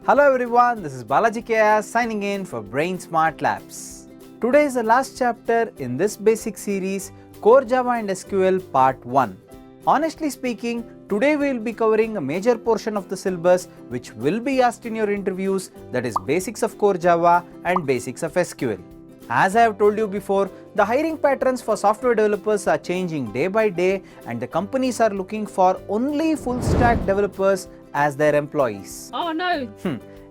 Hello everyone, this is Balaji KS signing in for Brain Smart Labs. Today is the last chapter in this basic series, Core Java and SQL Part 1. Honestly speaking, today we will be covering a major portion of the syllabus which will be asked in your interviews, that is basics of Core Java and basics of SQL. As I have told you before, the hiring patterns for software developers are changing day by day and the companies are looking for only full stack developers as their employees. Oh no!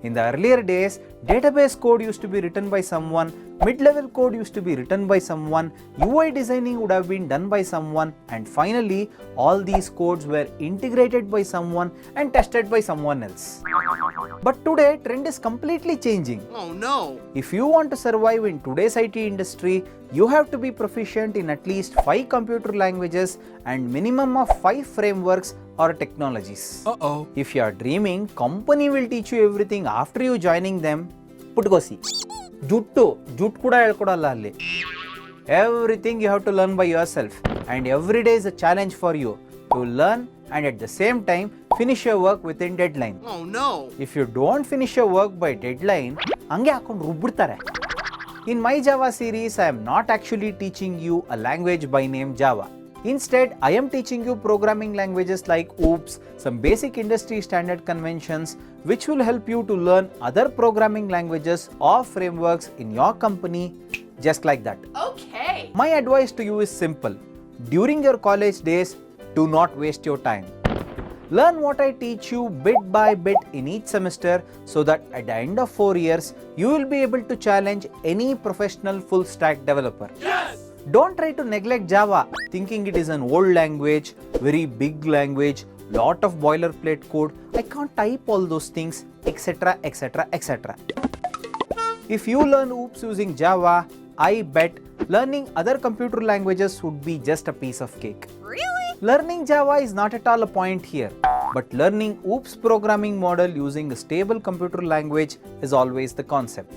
In the earlier days, database code used to be written by someone, mid-level code used to be written by someone, UI designing would have been done by someone, and finally all these codes were integrated by someone and tested by someone else. But today trend is completely changing. Oh no! If you want to survive in today's IT industry, you have to be proficient in at least 5 computer languages and minimum of 5 frameworks or technologies. Uh-oh. If you are dreaming, company will teach you everything after you joining them. Putgosi. Jut kuda helkodalla alli. Everything you have to learn by yourself, and every day is a challenge for you to learn and at the same time finish your work within deadline. Oh no! If you don't finish your work by deadline, hange hakondu rubbidtare. In my Java series, I am not actually teaching you a language by name Java. Instead, I am teaching you programming languages like OOPS, some basic industry standard conventions which will help you to learn other programming languages or frameworks in your company just like that. Okay! My advice to you is simple. During your college days, do not waste your time. Learn what I teach you bit by bit in each semester so that at the end of 4 years, you will be able to challenge any professional full stack developer. Yes! Don't try to neglect Java thinking it is an old language, very big language, lot of boilerplate code, I can't type all those things, etc, etc, etc. If you learn OOPS using Java, I bet learning other computer languages would be just a piece of cake. Really? Learning Java is not at all a point here, but learning OOPS programming model using a stable computer language is always the concept.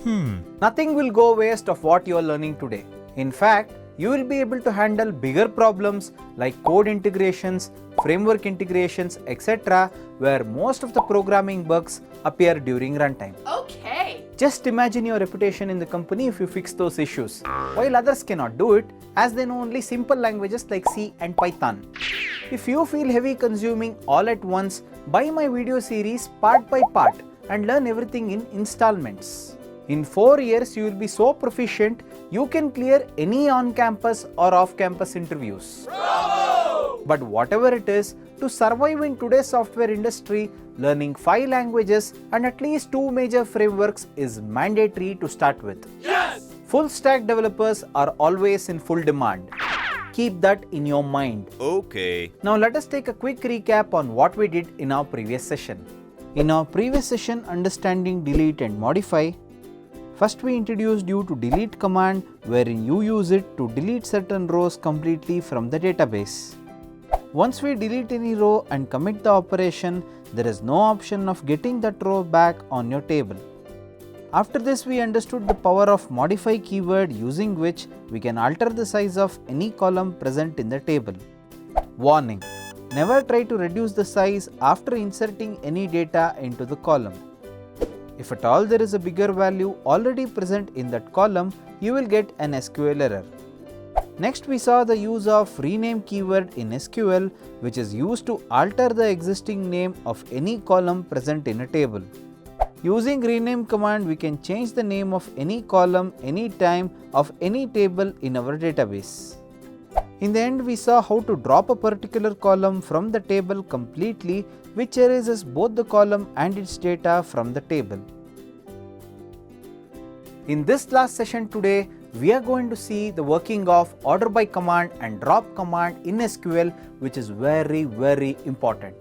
Nothing will go waste of what you are learning today. In fact, you will be able to handle bigger problems like code integrations, framework integrations, etc., where most of the programming bugs appear during runtime. Okay! Just imagine your reputation in the company if you fix those issues, while others cannot do it as they know only simple languages like C and Python. If you feel heavy consuming all at once, buy my video series part by part and learn everything in installments. In 4 years, you will be so proficient, you can clear any on-campus or off-campus interviews. Bravo! But whatever it is, to survive in today's software industry, learning 5 languages and at least 2 major frameworks is mandatory to start with. Yes! Full stack developers are always in full demand. Keep that in your mind. Okay. Now let us take a quick recap on what we did in our previous session. In our previous session, Understanding Delete and Modify, first we introduced you to delete command wherein you use it to delete certain rows completely from the database. Once we delete any row and commit the operation, there is no option of getting that row back on your table. After this, we understood the power of modify keyword using which we can alter the size of any column present in the table. Warning: never try to reduce the size after inserting any data into the column. If at all there is a bigger value already present in that column, you will get an SQL error. Next, we saw the use of rename keyword in SQL, which is used to alter the existing name of any column present in a table. Using rename command, we can change the name of any column anytime of any table in our database. In the end, we saw how to drop a particular column from the table completely, which erases both the column and its data from the table. In this last session today, we are going to see the working of order by command and drop command in SQL, which is very, very important.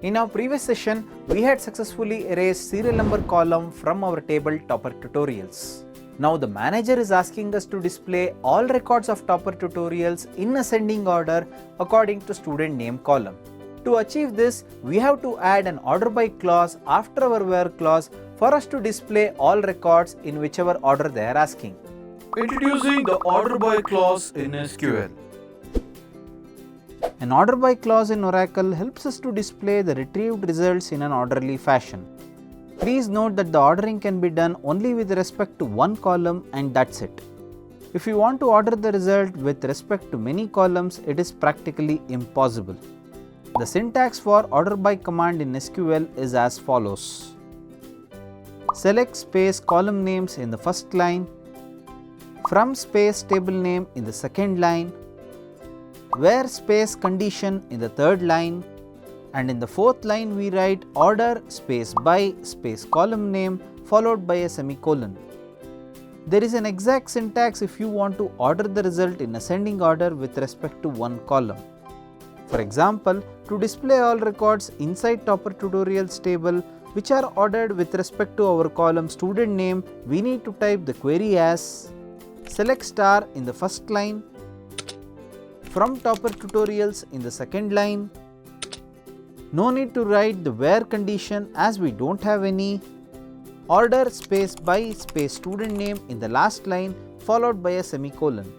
In our previous session, we had successfully erased serial number column from our table topper tutorials. Now the manager is asking us to display all records of topper tutorials in ascending order according to student name column. To achieve this, we have to add an order by clause after our where clause for us to display all records in whichever order they are asking. Introducing the order by clause in SQL. An order by clause in Oracle helps us to display the retrieved results in an orderly fashion. Please note that the ordering can be done only with respect to one column and that's it. If you want to order the result with respect to many columns, it is practically impossible. The syntax for order by command in SQL is as follows. Select space column names in the first line, from space table name in the second line, where space condition in the third line, and in the fourth line we write order space by space column name followed by a semicolon. There is an exact syntax if you want to order the result in ascending order with respect to one column. For example, to display all records inside Topper Tutorials table which are ordered with respect to our column student name, we need to type the query as select star in the first line, from Topper Tutorials in the second line. No need to write the where condition as we don't have any. Order space by space student name in the last line followed by a semicolon.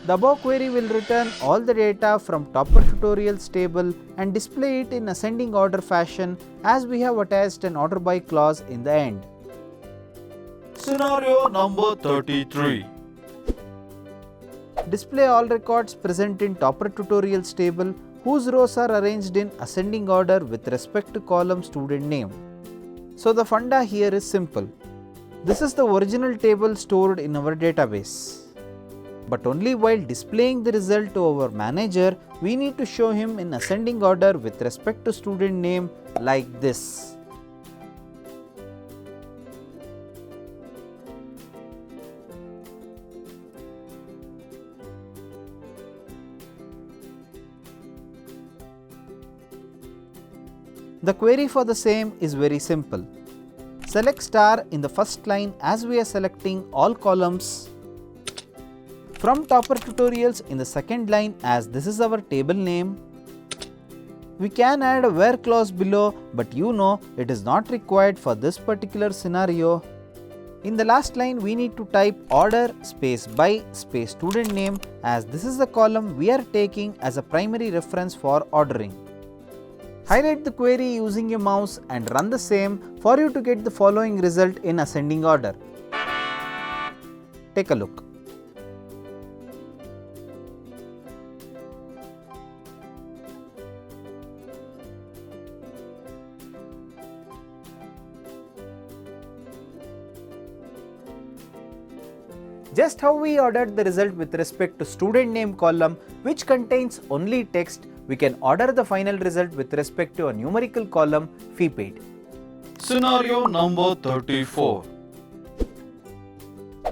The above query will return all the data from Topper Tutorials table and display it in ascending order fashion as we have attached an order by clause in the end. Scenario number 33. Display all records present in Topper Tutorials table whose rows are arranged in ascending order with respect to column student name. So the funda here is simple. This is the original table stored in our database. But only while displaying the result to our manager, we need to show him in ascending order with respect to student name like this. The query for the same is very simple. Select star in the first line as we are selecting all columns, from Topper Tutorials in the second line as this is our table name. We can add a where clause below, but you know it is not required for this particular scenario. In the last line we need to type order space by space student name as this is the column we are taking as a primary reference for ordering. Highlight the query using your mouse and run the same for you to get the following result in ascending order. Take a look. Just how we ordered the result with respect to student name column which contains only text, we can order the final result with respect to a numerical column fee paid. Scenario number 34.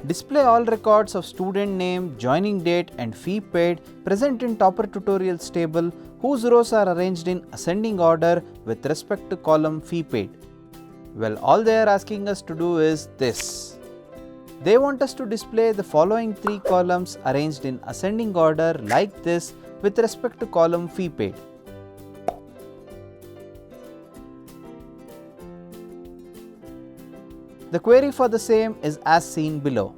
Display all records of student name, joining date and fee paid present in Topper Tutorials table whose rows are arranged in ascending order with respect to column fee paid. Well, all they are asking us to do is this. They want us to display the following three columns arranged in ascending order like this with respect to column fee paid. The query for the same is as seen below.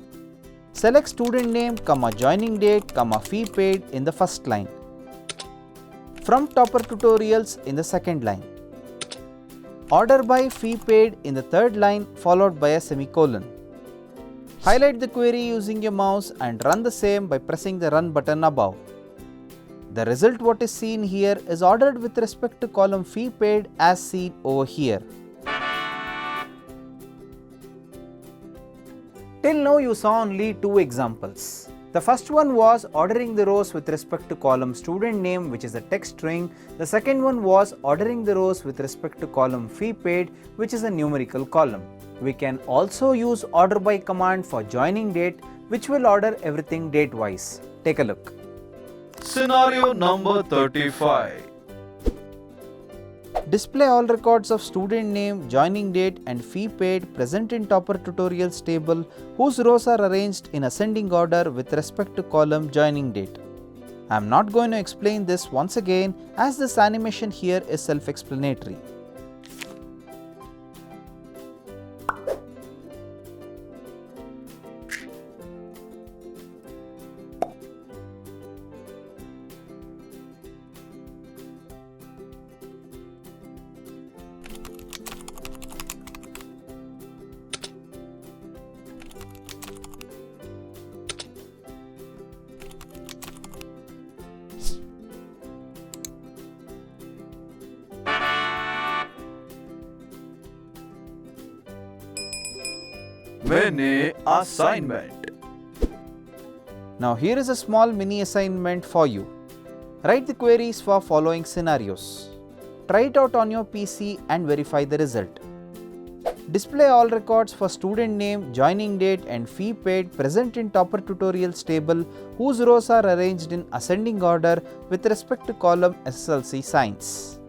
Select student name, joining date, fee paid in the first line, from Topper Tutorials in the second line, order by fee paid in the third line followed by a semicolon. Highlight the query using your mouse and run the same by pressing the run button above. The result what is seen here is ordered with respect to column fee paid as seen over here. Till now you saw only two examples. The first one was ordering the rows with respect to column student name which is a text string. The second one was ordering the rows with respect to column fee paid which is a numerical column. We can also use order by command for joining date which will order everything date wise. Take a look. Scenario number 35. Display all records of student name, joining date and fee paid present in Topper Tutorials table whose rows are arranged in ascending order with respect to column joining date. I am not going to explain this once again as this animation here is self-explanatory. mini assignment. Now here is a small mini assignment for you. Write the queries for following scenarios. Try it out on your PC and verify the result. Display all records for student name, joining date and fee paid present in Topper Tutorials table whose rows are arranged in ascending order with respect to column SSLC Science.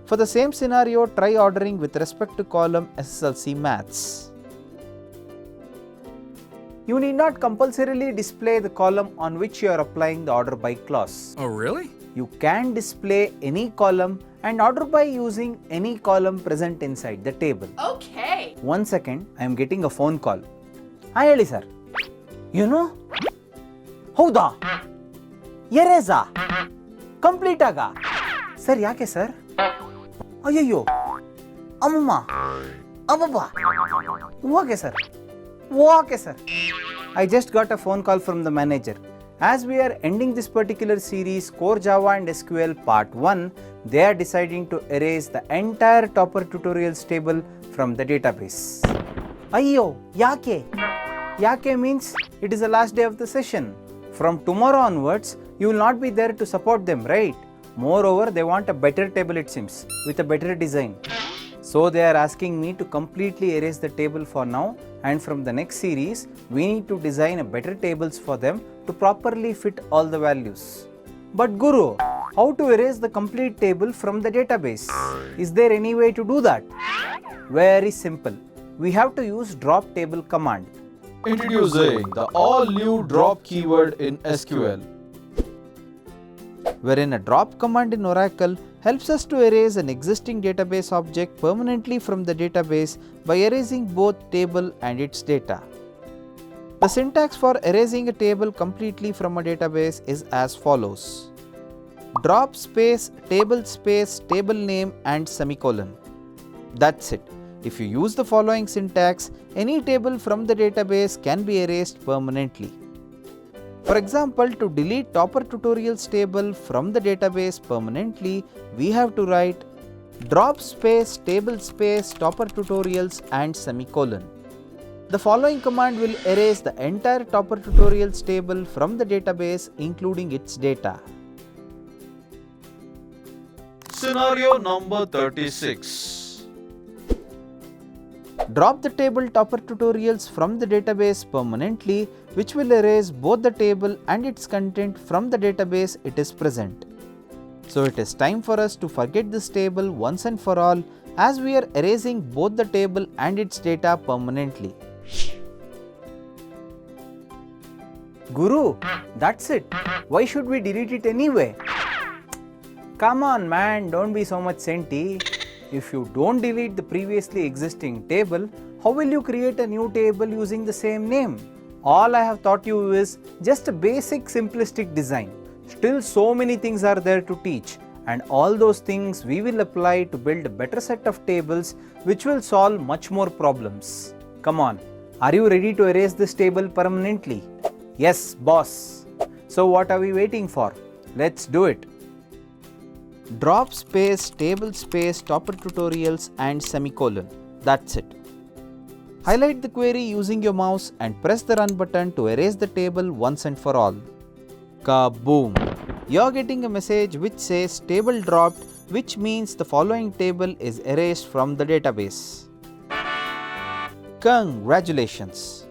For the same scenario, try ordering with respect to column SSLC Maths. You need not compulsorily display the column on which you are applying the order by clause. Oh, really? You can display any column and order by using any column present inside the table. Okay. 1 second, I am getting a phone call. Hi, Eli sir. You know? ಹೌದಾ ಎರೇಸಾ complete ಆಗ sir ಯಾಕೆ sir ಅಯ್ಯಯ್ಯೋ ಅಮ್ಮಮ್ಮ ಅಬ್ಬಬ್ಬ okay sir okay sir I just got a phone call from the manager. As we are ending this particular series, Core Java and SQL Part 1, they are deciding to erase the entire Topper Tutorials table from the database. Ayyo, yake? Yake means it is the last day of the session. From tomorrow onwards, you will not be there to support them, right? Moreover, they want a better table, it seems, with a better design. So they are asking me to completely erase the table for now, and from the next series we need to design a better tables for them to properly fit all the values. But Guru, how to erase the complete table from the database? Is there any way to do that? Very simple. We have to use drop table command. Introducing the all new drop keyword in SQL. Wherein a drop command in Oracle helps us to erase an existing database object permanently from the database by erasing both table and its data. The syntax for erasing a table completely from a database is as follows. Drop space, table name and semicolon. That's it. If you use the following syntax, any table from the database can be erased permanently. For example, to delete Topper Tutorials table from the database permanently, we have to write drop space, table space, Topper Tutorials and semicolon. The following command will erase the entire Topper Tutorials table from the database including its data. Scenario number 36. Drop the table Topper Tutorials from the database permanently, which will erase both the table and its content from the database it is present. So it is time for us to forget this table once and for all, as we are erasing both the table and its data permanently. Guru, that's it. Why should we delete it anyway? Come on man, don't be so much senti. If you don't delete the previously existing table, how will you create a new table using the same name? All I have taught you is just a basic simplistic design. Still so many things are there to teach, and all those things we will apply to build a better set of tables which will solve much more problems. Come on, are you ready to erase this table permanently? Yes, boss. So what are we waiting for? Let's do it. Drop space, table space, Topper Tutorials and semicolon. That's it. Highlight the query using your mouse and press the run button to erase the table once and for all. Kaboom! You're getting a message which says table dropped, which means the following table is erased from the database. Congratulations!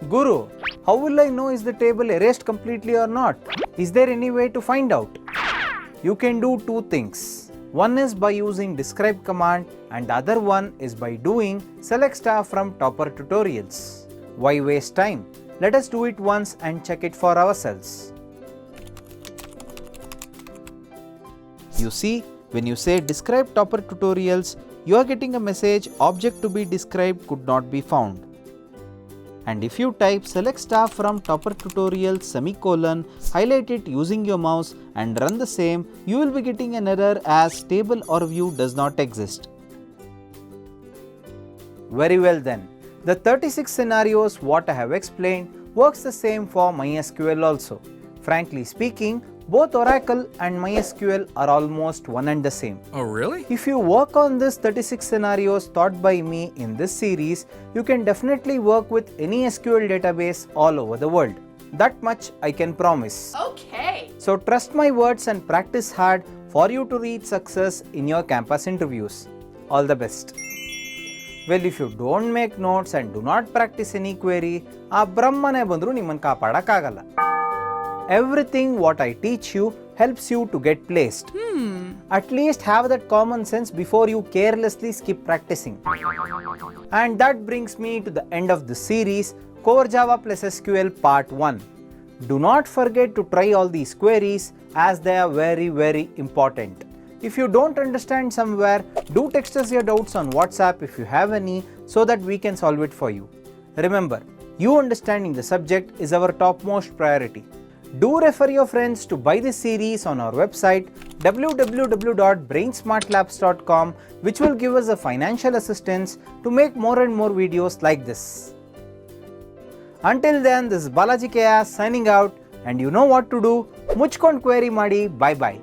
Guru, how will I know is the table erased completely or not? Is there any way to find out? You can do two things. One is by using describe command and the other one is by doing select star from Topper Tutorials. Why waste time? Let us do it once and check it for ourselves. You see, when you say describe Topper Tutorials, you are getting a message object to be described could not be found. And if you type select star from Topper Tutorials semicolon, highlight it using your mouse and run the same, you will be getting an error as table or view does not exist. Very well then. The 36 scenarios what I have explained works the same for MySQL also. Frankly speaking, Both Oracle and MySQL are almost one and the same. Oh, really? If you work on this 36 scenarios taught by me in this series, you can definitely work with any SQL database all over the world. That much I can promise. Okay. So trust my words and practice hard for you to reach success in your campus interviews. All the best. Well, if you don't make notes and do not practice any query, ಆ ಬ್ರಹ್ಮನೇ ಬಂದರೂ ನಿಮ್ಮನ್ನು ಕಾಪಾಡಕ್ಕಾಗಲ್ಲ. Everything what I teach you helps you to get placed. At least have that common sense before you carelessly skip practicing. And that brings me to the end of the series, Core Java plus SQL Part 1. Do not forget to try all these queries as they are very important. If you don't understand somewhere, do text us your doubts on WhatsApp if you have any so that we can solve it for you. Remember, you understanding the subject is our topmost priority. Do refer your friends to buy this series on our website www.brainsmartlabs.com, which will give us a financial assistance to make more and more videos like this. Until then, this is Balaji KS signing out, and you know what to do. Muchkond query ಮಾಡಿ. Bye bye.